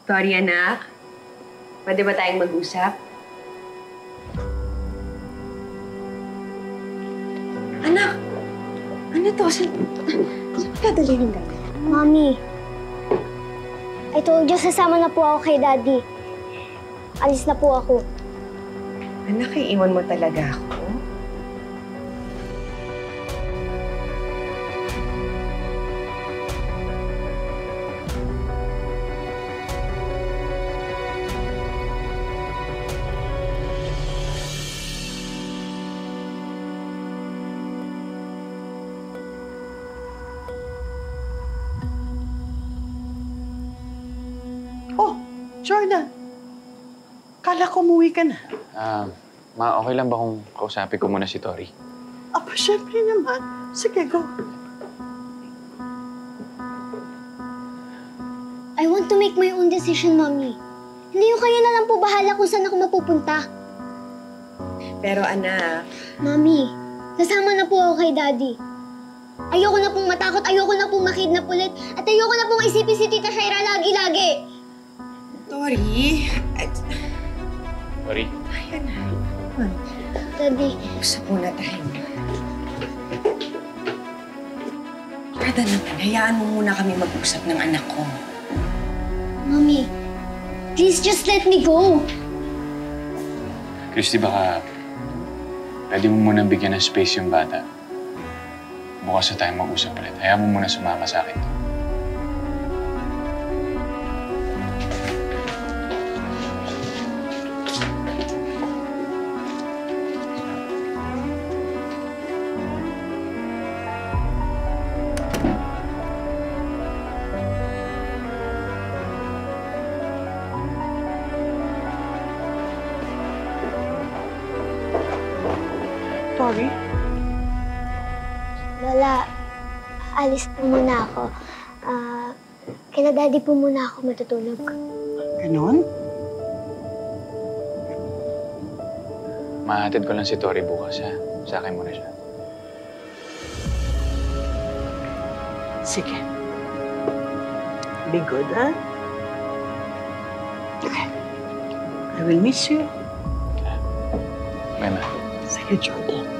Sorry, anak. Pwede ba tayong mag-usap? Anak! Ano to? Saan ka dadali ng gabi? Mommy, I told you sasama na po ako kay Daddy. Alis na po ako. Anak, iiwan mo talaga ako? Oh, Jordan. Kala ko umuwi ka na. Ma, okay lang ba kung kausapin ko muna si Tori? Aba, syempre naman. Sige, go. I want to make my own decision, Mommy. Hindi yung kayo na lang po bahala kung saan ako mapupunta. Pero anak... Mommy, sasama na po ako kay Daddy. Ayoko na pong matakot, ayoko na pong makidnap ulit, at ayoko na pong isipin si Tita Shaira lagi-lagi. Tori... Tori? Ayan na. Daddy, Usap muna tayo. Jordan naman, hayaan mo muna kami mag-usap ng anak ko. Mommy, please just let me go. Christy, baka pwede mo muna bigyan ng space yung bata. Bukas na tayo mag-usap ulit. Hayaan mo muna sumama sa akin. Tori? Lola, alis po muna ako. Kina Daddy po muna ako matutulog. Ganon? Mahatid ko lang si Tori bukas, ha? Sa akin muna siya. Sige. Be good, ha? Okay. I will miss you. Bye, Ma. Sige, Jordan.